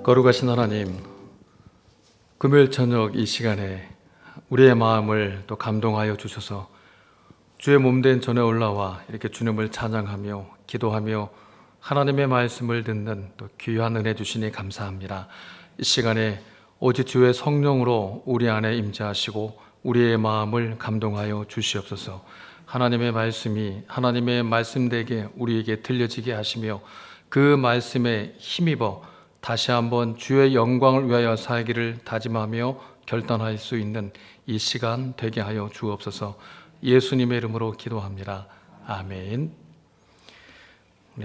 거룩하신 하나님, 금요일 저녁 이 시간에 우리의 마음을 또 감동하여 주셔서 주의 몸된 전에 올라와 이렇게 주님을 찬양하며 기도하며 하나님의 말씀을 듣는 또 귀한 은혜 주시니 감사합니다. 이 시간에 오직 주의 성령으로 우리 안에 임재하시고 우리의 마음을 감동하여 주시옵소서. 하나님의 말씀이 하나님의 말씀되게 우리에게 들려지게 하시며 그 말씀에 힘입어 다시 한번 주의 영광을 위하여 살기를 다짐하며 결단할 수 있는 이 시간 되게 하여 주옵소서. 예수님의 이름으로 기도합니다. 아멘.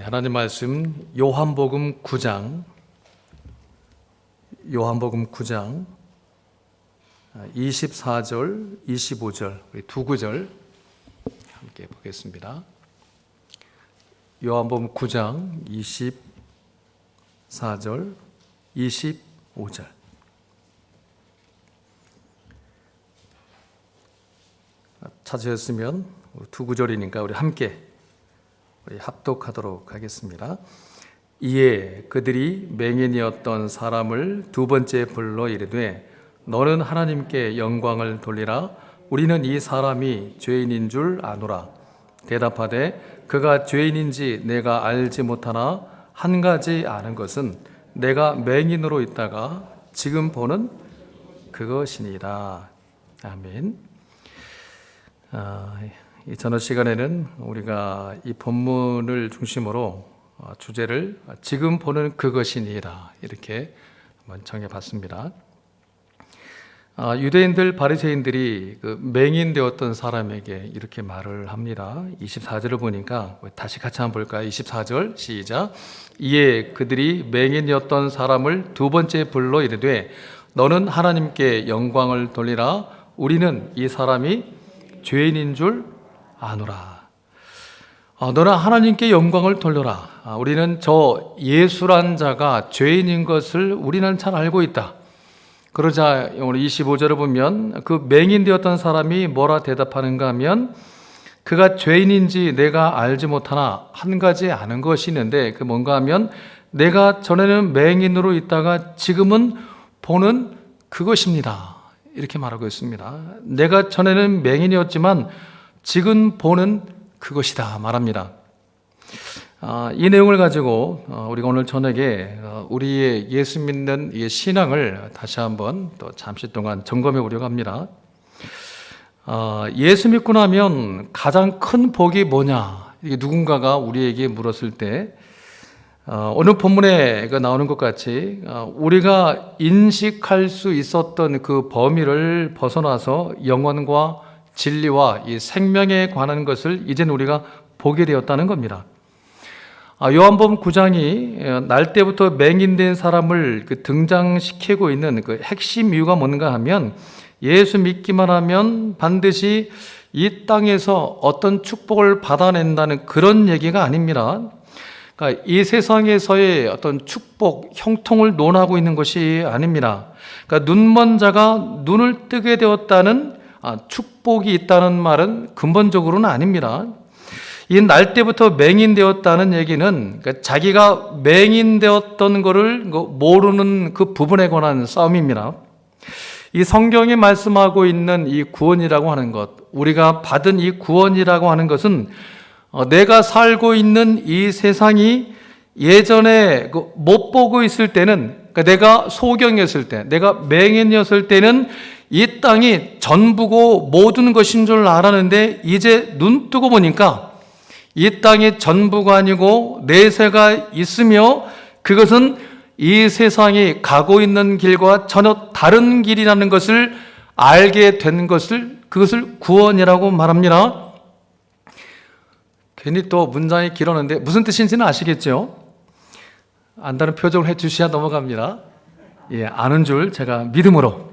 하나님 말씀 요한복음 9장 24절, 25절 우리 두 구절 함께 보겠습니다. 요한복음 9장 24절, 25절. 찾으셨으면 두 구절이니까 우리 함께 합독하도록 하겠습니다. 이에 그들이 맹인이었던 사람을 두 번째 불러 이르되 너는 하나님께 영광을 돌리라. 우리는 이 사람이 죄인인 줄 아노라. 대답하되 그가 죄인인지 내가 알지 못하나 한 가지 아는 것은 내가 맹인으로 있다가 지금 보는 그것이니라. 아멘. 이 저녁 시간에는 우리가 이 본문을 중심으로 주제를 지금 보는 그것이니라 이렇게 한번 정해봤습니다. 유대인들 바리새인들이 그 맹인되었던 사람에게 이렇게 말을 합니다. 24절을 보니까 다시 같이 한번 볼까요? 24절 시작. 이에 그들이 맹인이었던 사람을 두 번째 불러 이르되 너는 하나님께 영광을 돌리라. 우리는 이 사람이 죄인인 줄 아노라. 너는 하나님께 영광을 돌려라. 우리는 저 예수란 자가 죄인인 것을 우리는 잘 알고 있다. 그러자 오늘 25절을 보면 그 맹인되었던 사람이 뭐라 대답하는가 하면 그가 죄인인지 내가 알지 못하나 한 가지 아는 것이 있는데 그 뭔가 하면 내가 전에는 맹인으로 있다가 지금은 보는 그것입니다. 이렇게 말하고 있습니다. 내가 전에는 맹인이었지만 지금 보는 그것이다 말합니다. 이 내용을 가지고 우리가 오늘 저녁에 우리의 예수 믿는 이 신앙을 다시 한번 또 잠시 동안 점검해 보려고 합니다. 예수 믿고 나면 가장 큰 복이 뭐냐? 이게 누군가가 우리에게 물었을 때 오늘 본문에 나오는 것 같이 우리가 인식할 수 있었던 그 범위를 벗어나서 영원과 진리와 이 생명에 관한 것을 이제는 우리가 보게 되었다는 겁니다. 요한복음 9장이 날 때부터 맹인된 사람을 등장시키고 있는 그 핵심 이유가 뭔가 하면 예수 믿기만 하면 반드시 이 땅에서 어떤 축복을 받아낸다는 그런 얘기가 아닙니다. 그러니까 이 세상에서의 어떤 축복, 형통을 논하고 있는 것이 아닙니다. 그러니까 눈먼 자가 눈을 뜨게 되었다는 축복이 있다는 말은 근본적으로는 아닙니다. 이 날 때부터 맹인되었다는 얘기는 그러니까 자기가 맹인되었던 것을 모르는 그 부분에 관한 싸움입니다. 이 성경이 말씀하고 있는 이 구원이라고 하는 것, 우리가 받은 이 구원이라고 하는 것은 내가 살고 있는 이 세상이 예전에 못 보고 있을 때는, 그러니까 내가 소경이었을 때, 내가 맹인이었을 때는 이 땅이 전부고 모든 것인 줄 알았는데 이제 눈 뜨고 보니까 이 땅이 전부가 아니고 내세가 있으며 그것은 이 세상이 가고 있는 길과 전혀 다른 길이라는 것을 알게 된 것을 그것을 구원이라고 말합니다. 괜히 또 문장이 길었는데 무슨 뜻인지는 아시겠죠? 안다는 표정을 해주셔야 넘어갑니다. 아는 줄 제가 믿음으로.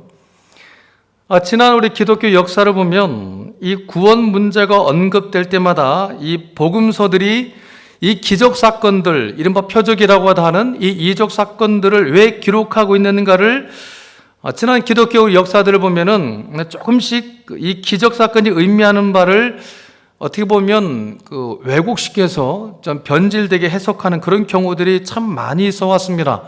지난 우리 기독교 역사를 보면 이 구원 문제가 언급될 때마다 이 복음서들이 이 기적 사건들, 이른바 표적이라고 하는 이 이적 사건들을 왜 기록하고 있는가를 지난 기독교 역사들을 보면은 조금씩 이 기적 사건이 의미하는 바를 어떻게 보면 그 왜곡시켜서 좀 변질되게 해석하는 그런 경우들이 참 많이 있어 왔습니다.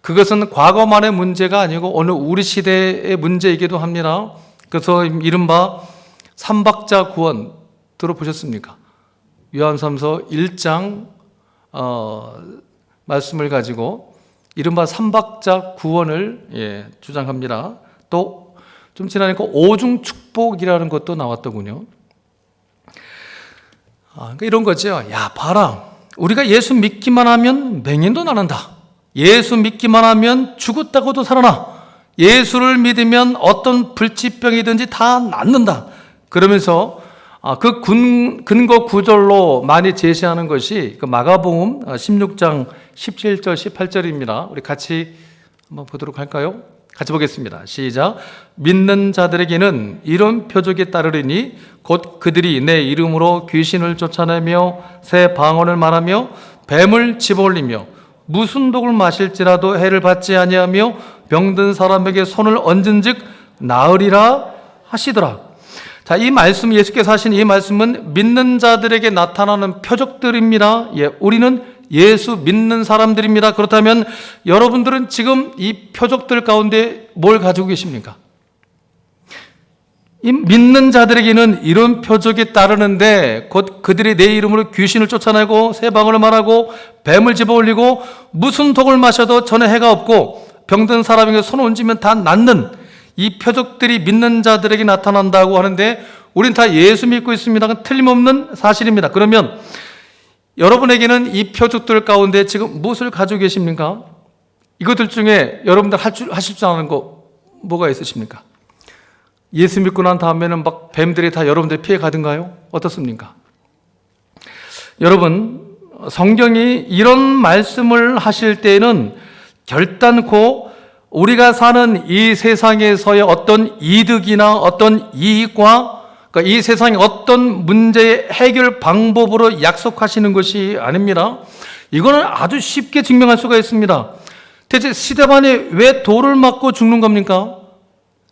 그것은 과거만의 문제가 아니고 오늘 우리 시대의 문제이기도 합니다. 그래서 이른바 삼박자 구원 들어보셨습니까? 요한삼서 1장 말씀을 가지고 이른바 삼박자 구원을 주장합니다. 또 좀 지나니까 오중 축복이라는 것도 나왔더군요. 그러니까 이런 거죠. 야, 봐라. 우리가 예수 믿기만 하면 맹인도 나는다. 예수 믿기만 하면 죽었다고도 살아나. 예수를 믿으면 어떤 불치병이든지 다 낫는다. 그러면서 그 근거 구절로 많이 제시하는 것이 그 마가복음 16장 17절 18절입니다. 우리 같이 한번 보도록 할까요? 같이 보겠습니다. 시작. 믿는 자들에게는 이런 표적이 따르리니 곧 그들이 내 이름으로 귀신을 쫓아내며 새 방언을 말하며 뱀을 집어올리며 무슨 독을 마실지라도 해를 받지 아니하며 병든 사람에게 손을 얹은즉 나으리라 하시더라. 자, 이 말씀, 예수께서 하신 이 말씀은 믿는 자들에게 나타나는 표적들입니다. 우리는 예수 믿는 사람들입니다. 그렇다면 여러분들은 지금 이 표적들 가운데 뭘 가지고 계십니까? 이 믿는 자들에게는 이런 표적이 따르는데 곧 그들이 내 이름으로 귀신을 쫓아내고 새 방언을 말하고 뱀을 집어올리고 무슨 독을 마셔도 전에 해가 없고 병든 사람에게 손을 얹으면 다 낫는 이 표적들이 믿는 자들에게 나타난다고 하는데 우린 다 예수 믿고 있습니다. 틀림없는 사실입니다. 그러면 여러분에게는 이 표적들 가운데 지금 무엇을 가지고 계십니까? 이것들 중에 여러분들 하실 줄 아는 거 뭐가 있으십니까? 예수 믿고 난 다음에는 막 뱀들이 다 여러분들 피해 가든가요? 어떻습니까? 여러분, 성경이 이런 말씀을 하실 때에는 결단코 우리가 사는 이 세상에서의 어떤 이득이나 어떤 이익과 그러니까 이 세상의 어떤 문제의 해결 방법으로 약속하시는 것이 아닙니다. 이거는 아주 쉽게 증명할 수가 있습니다. 대체 스데반이 왜 돌을 맞고 죽는 겁니까?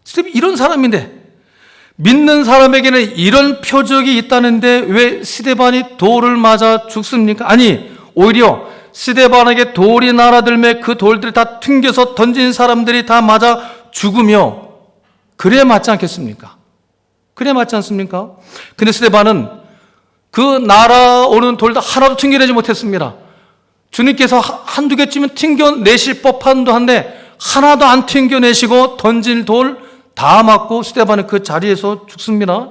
스데반이 이런 사람인데 믿는 사람에게는 이런 표적이 있다는데 왜 스데반이 돌을 맞아 죽습니까? 아니, 오히려 스데반에게 돌이 날아들며 그 돌들이 다 튕겨서 던진 사람들이 다 맞아 죽으며 그래야 맞지 않겠습니까? 그래 맞지 않습니까? 근데 스데반은 그 날아오는 돌도 하나도 튕겨내지 못했습니다. 주님께서 한두 개쯤은 튕겨내실 법한도 한데 하나도 안 튕겨내시고 던진 돌 다 맞고 스데반은 그 자리에서 죽습니다.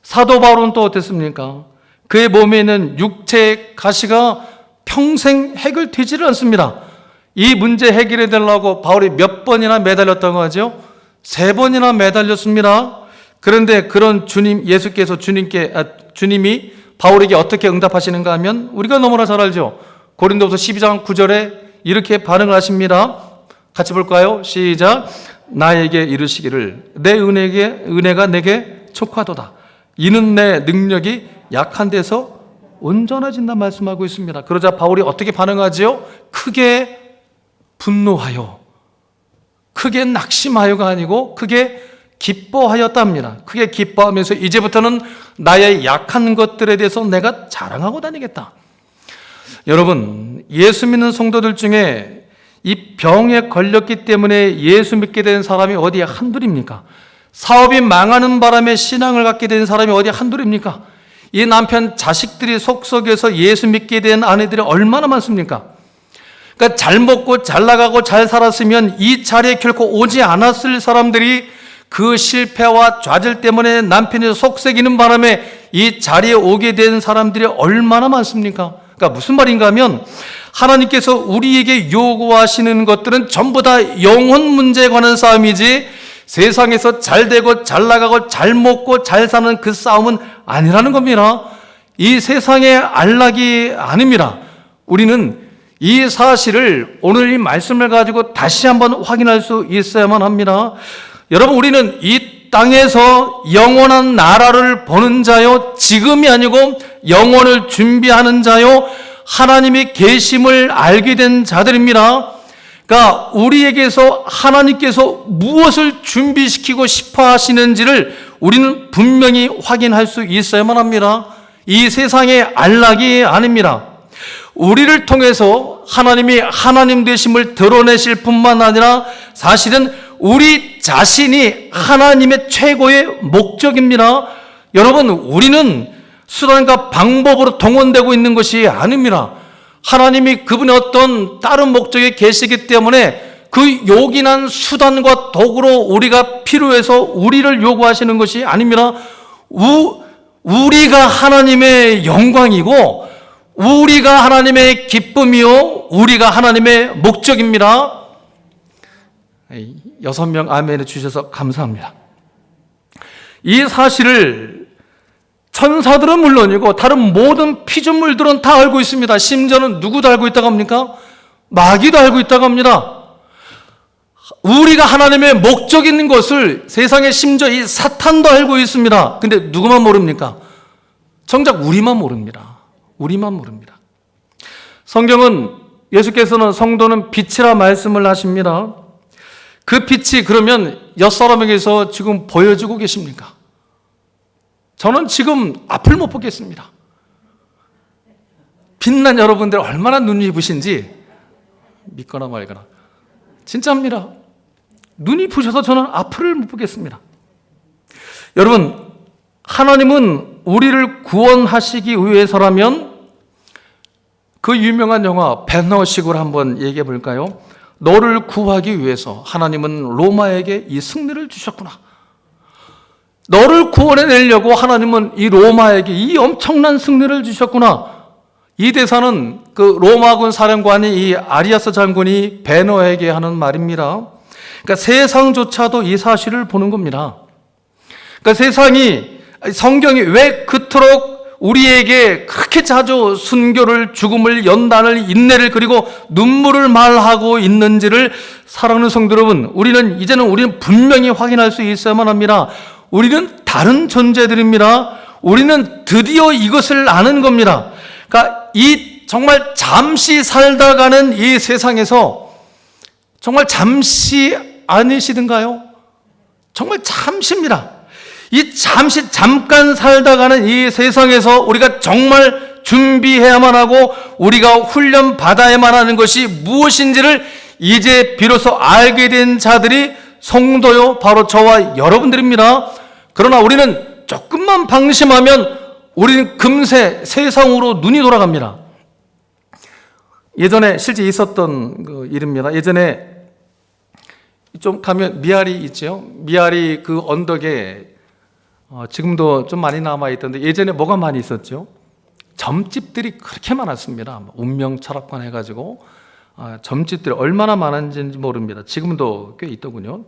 사도 바울은 또 어땠습니까? 그의 몸에 있는 육체의 가시가 평생 해결되지를 않습니다. 이 문제 해결해 달라고 바울이 몇 번이나 매달렸다고 하죠? 3번이나 매달렸습니다. 그런데 그런 예수께서 주님이 바울에게 어떻게 응답하시는가 하면 우리가 너무나 잘 알죠. 고린도서 12장 9절에 이렇게 반응을 하십니다. 같이 볼까요? 시작. 나에게 이르시기를 내 은혜가 내게 족하도다. 이는 내 능력이 약한 데서 온전해진다 말씀하고 있습니다. 그러자 바울이 어떻게 반응하지요? 크게 분노하여, 크게 낙심하여가 아니고 크게 기뻐하였답니다. 크게 기뻐하면서 이제부터는 나의 약한 것들에 대해서 내가 자랑하고 다니겠다. 여러분, 예수 믿는 성도들 중에 이 병에 걸렸기 때문에 예수 믿게 된 사람이 어디에 한둘입니까? 사업이 망하는 바람에 신앙을 갖게 된 사람이 어디에 한둘입니까? 이 남편 자식들이 속속에서 예수 믿게 된 아내들이 얼마나 많습니까? 그러니까 잘 먹고 잘 나가고 잘 살았으면 이 자리에 결코 오지 않았을 사람들이 그 실패와 좌절 때문에 남편이 속썩이는 바람에 이 자리에 오게 된 사람들이 얼마나 많습니까? 그러니까 무슨 말인가 하면 하나님께서 우리에게 요구하시는 것들은 전부 다 영혼 문제에 관한 싸움이지 세상에서 잘 되고 잘 나가고 잘 먹고 잘 사는 그 싸움은 아니라는 겁니다. 이 세상의 안락이 아닙니다. 우리는 이 사실을 오늘 이 말씀을 가지고 다시 한번 확인할 수 있어야만 합니다. 여러분, 우리는 이 땅에서 영원한 나라를 보는 자요, 지금이 아니고 영원을 준비하는 자요, 하나님의 계심을 알게 된 자들입니다. 그러니까 우리에게서 하나님께서 무엇을 준비시키고 싶어 하시는지를 우리는 분명히 확인할 수 있어야만 합니다. 이 세상의 안락이 아닙니다. 우리를 통해서 하나님이 하나님 되심을 드러내실 뿐만 아니라 사실은 우리 자신이 하나님의 최고의 목적입니다. 여러분, 우리는 수단과 방법으로 동원되고 있는 것이 아닙니다. 하나님이 그분의 어떤 다른 목적에 계시기 때문에 그 요긴한 수단과 도구로 우리가 필요해서 우리를 요구하시는 것이 아닙니다. 우리가 하나님의 영광이고 우리가 하나님의 기쁨이요 우리가 하나님의 목적입니다. 6명 아멘을 주셔서 감사합니다. 이 사실을 천사들은 물론이고 다른 모든 피조물들은 다 알고 있습니다. 심지어는 누구도 알고 있다고 합니까? 마귀도 알고 있다고 합니다. 우리가 하나님의 목적 있는 것을 세상에 심지어 이 사탄도 알고 있습니다. 근데 누구만 모릅니까? 정작 우리만 모릅니다. 우리만 모릅니다. 성경은 예수께서는 성도는 빛이라 말씀을 하십니다. 그 빛이 그러면 옆사람에게서 지금 보여주고 계십니까? 저는 지금 앞을 못 보겠습니다. 빛난 여러분들 얼마나 눈이 부신지 믿거나 말거나 진짜입니다. 눈이 부셔서 저는 앞을 못 보겠습니다. 여러분, 하나님은 우리를 구원하시기 위해서라면 그 유명한 영화 배너식으로 한번 얘기해 볼까요? 너를 구하기 위해서 하나님은 로마에게 이 승리를 주셨구나. 너를 구원해내려고 하나님은 이 로마에게 이 엄청난 승리를 주셨구나. 이 대사는 그 로마군 사령관이 이 아리아스 장군이 배너에게 하는 말입니다. 그러니까 세상조차도 이 사실을 보는 겁니다. 그러니까 성경이 왜 그토록 우리에게 그렇게 자주 순교를, 죽음을, 연단을, 인내를 그리고 눈물을 말하고 있는지를 사랑하는 성도 여러분, 우리는 분명히 확인할 수 있어야만 합니다. 우리는 다른 존재들입니다. 우리는 드디어 이것을 아는 겁니다. 그러니까 이 정말 잠시 살다 가는 이 세상에서 정말 잠시 아니시든가요? 정말 잠시입니다. 이 잠깐 살다 가는 이 세상에서 우리가 정말 준비해야만 하고 우리가 훈련 받아야만 하는 것이 무엇인지를 이제 비로소 알게 된 자들이 성도요, 바로 저와 여러분들입니다. 그러나 우리는 조금만 방심하면 우리는 금세 세상으로 눈이 돌아갑니다. 예전에 실제 있었던 그 일입니다. 예전에 좀 가면 미아리 있죠? 미아리 그 언덕에 지금도 좀 많이 남아있던데 예전에 뭐가 많이 있었죠? 점집들이 그렇게 많았습니다. 운명 철학관 해가지고 점집들이 얼마나 많은지 모릅니다. 지금도 꽤 있더군요.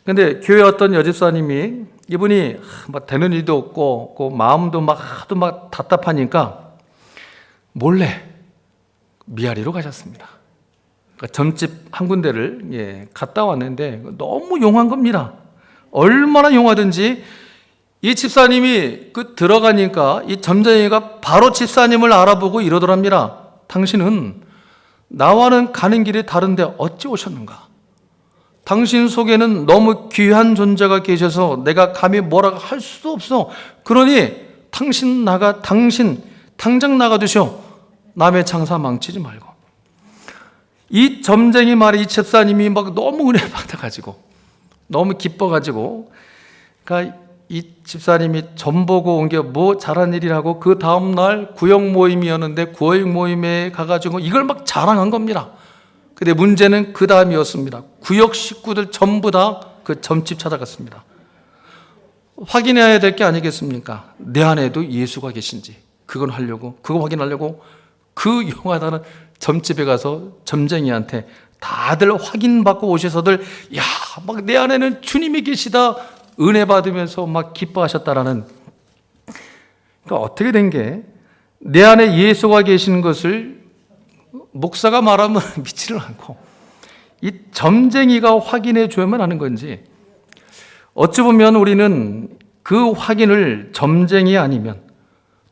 근데 교회 어떤 여집사님이 이분이 막 되는 일도 없고 그 마음도 하도 막 답답하니까 몰래 미아리로 가셨습니다. 그러니까 점집 한 군데를 갔다 왔는데 너무 용한 겁니다. 얼마나 용하든지 이 집사님이 들어가니까 이 점쟁이가 바로 집사님을 알아보고 이러더랍니다. 당신은 나와는 가는 길이 다른데 어찌 오셨는가? 당신 속에는 너무 귀한 존재가 계셔서 내가 감히 뭐라고 할 수도 없어. 그러니 당장 나가두셔. 남의 장사 망치지 말고. 이 점쟁이 말에 이 집사님이 막 너무 은혜 받아가지고 너무 기뻐가지고 그러니까 이 집사님이 점 보고 온 게 뭐 잘한 일이라고 그 다음날 구역 모임이었는데 구역 모임에 가가지고 이걸 막 자랑한 겁니다. 근데 문제는 그 다음이었습니다. 구역 식구들 전부 다 그 점집 찾아갔습니다. 확인해야 될 게 아니겠습니까? 내 안에도 예수가 계신지 그거 확인하려고 그 용하다는 점집에 가서 점쟁이한테 다들 확인받고 오셔서들 막 내 안에는 주님이 계시다 은혜 받으면서 막 기뻐하셨다라는. 그러니까 어떻게 된 게 내 안에 예수가 계시는 것을 목사가 말하면 믿지를 않고 이 점쟁이가 확인해 줘야만 하는 건지, 어찌 보면 우리는 그 확인을 점쟁이 아니면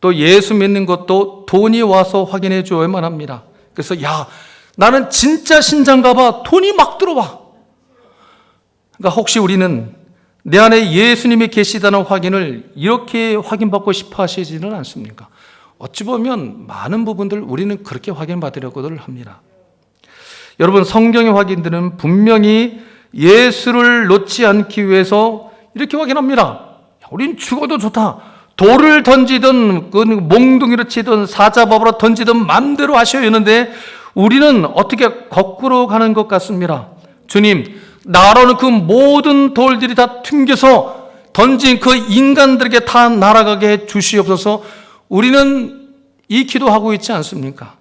또 예수 믿는 것도 돈이 와서 확인해 줘야만 합니다. 그래서 나는 진짜 신자인가 봐. 돈이 막 들어와. 그러니까 혹시 우리는 내 안에 예수님이 계시다는 확인을 이렇게 확인받고 싶어 하시지는 않습니까? 어찌 보면 많은 부분들 우리는 그렇게 확인받으려고들 합니다. 여러분, 성경의 확인들은 분명히 예수를 놓지 않기 위해서 이렇게 확인합니다. 우린 죽어도 좋다. 돌을 던지든 몽둥이로 치든 사자밥으로 던지든 마음대로 하셔야 하는데 우리는 어떻게 거꾸로 가는 것 같습니다. 주님, 나라는 그 모든 돌들이 다 튕겨서 던진 그 인간들에게 다 날아가게 해 주시옵소서. 우리는 이 기도하고 있지 않습니까?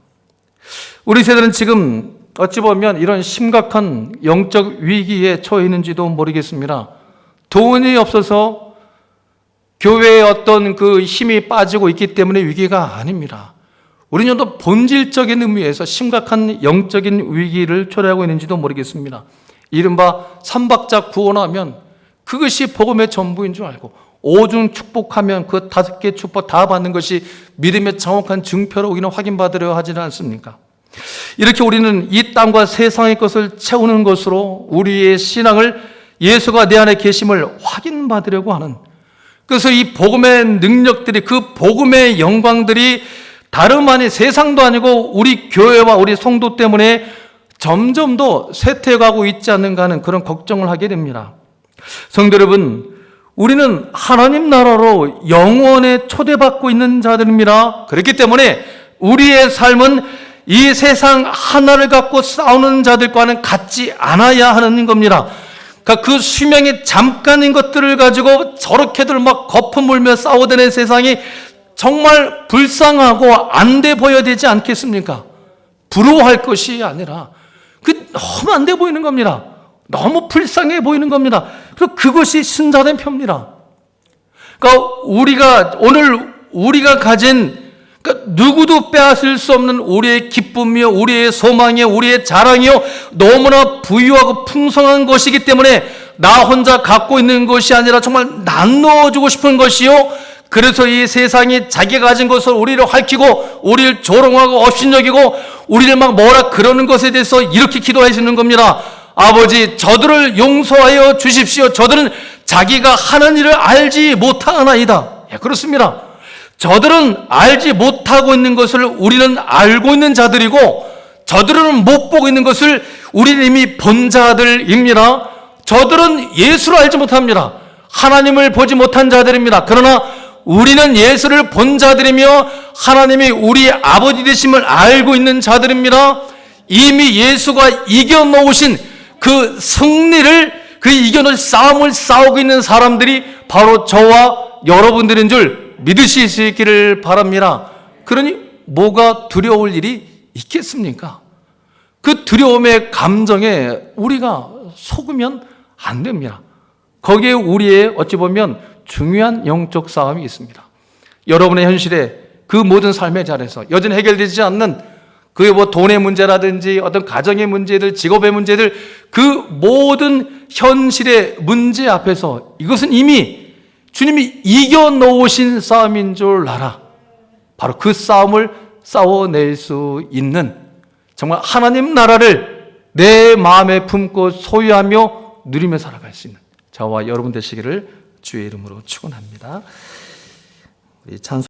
우리 세대는 지금 어찌 보면 이런 심각한 영적 위기에 처해 있는지도 모르겠습니다. 돈이 없어서 교회의 어떤 그 힘이 빠지고 있기 때문에 위기가 아닙니다. 우리는 또 본질적인 의미에서 심각한 영적인 위기를 초래하고 있는지도 모르겠습니다. 이른바 삼박자 구원하면 그것이 복음의 전부인 줄 알고 오중 축복하면 그 5개 축복 다 받는 것이 믿음의 정확한 증표로 우리는 확인받으려 하지는 않습니까? 이렇게 우리는 이 땅과 세상의 것을 채우는 것으로 우리의 신앙을 예수가 내 안에 계심을 확인받으려고 하는, 그래서 이 복음의 능력들이, 그 복음의 영광들이 다름 아닌 세상도 아니고 우리 교회와 우리 성도 때문에 점점 더 쇠퇴해가고 있지 않는가 하는 그런 걱정을 하게 됩니다. 성도 여러분, 우리는 하나님 나라로 영원에 초대받고 있는 자들입니다. 그렇기 때문에 우리의 삶은 이 세상 하나를 갖고 싸우는 자들과는 같지 않아야 하는 겁니다. 그러니까 그 수명이 잠깐인 것들을 가지고 저렇게들 막 거품 물며 싸워대는 세상이 정말 불쌍하고 안 돼 보여야 되지 않겠습니까? 부러워할 것이 아니라 너무 안 돼 보이는 겁니다. 너무 불쌍해 보이는 겁니다. 그래서 그것이 신자된 표입니다. 그러니까 우리가 가진, 그러니까 누구도 빼앗을 수 없는 우리의 기쁨이요, 우리의 소망이요, 우리의 자랑이요, 너무나 부유하고 풍성한 것이기 때문에 나 혼자 갖고 있는 것이 아니라 정말 나누어주고 싶은 것이요, 그래서 이 세상이 자기가 가진 것을 우리를 핥히고 우리를 조롱하고 업신여기고 우리를 막 뭐라 그러는 것에 대해서 이렇게 기도하시는 겁니다. 아버지, 저들을 용서하여 주십시오. 저들은 자기가 하는 일을 알지 못하나이다. 예, 그렇습니다. 저들은 알지 못하고 있는 것을 우리는 알고 있는 자들이고, 저들은 못 보고 있는 것을 우리는 이미 본 자들입니다. 저들은 예수를 알지 못합니다. 하나님을 보지 못한 자들입니다. 그러나 우리는 예수를 본 자들이며 하나님이 우리 아버지 되심을 알고 있는 자들입니다. 이미 예수가 이겨놓으신 그 승리를, 그 이겨놓은 싸움을 싸우고 있는 사람들이 바로 저와 여러분들인 줄 믿으실 수 있기를 바랍니다. 그러니 뭐가 두려울 일이 있겠습니까? 그 두려움의 감정에 우리가 속으면 안 됩니다. 거기에 우리의 어찌 보면 중요한 영적 싸움이 있습니다. 여러분의 현실에 그 모든 삶의 자리에서 여전히 해결되지 않는 그게 뭐 돈의 문제라든지 어떤 가정의 문제들, 직업의 문제들, 그 모든 현실의 문제 앞에서 이것은 이미 주님이 이겨놓으신 싸움인 줄 알아. 바로 그 싸움을 싸워낼 수 있는, 정말 하나님 나라를 내 마음에 품고 소유하며 누리며 살아갈 수 있는 저와 여러분 되시기를 주의 이름으로 축원합니다. 우리 찬송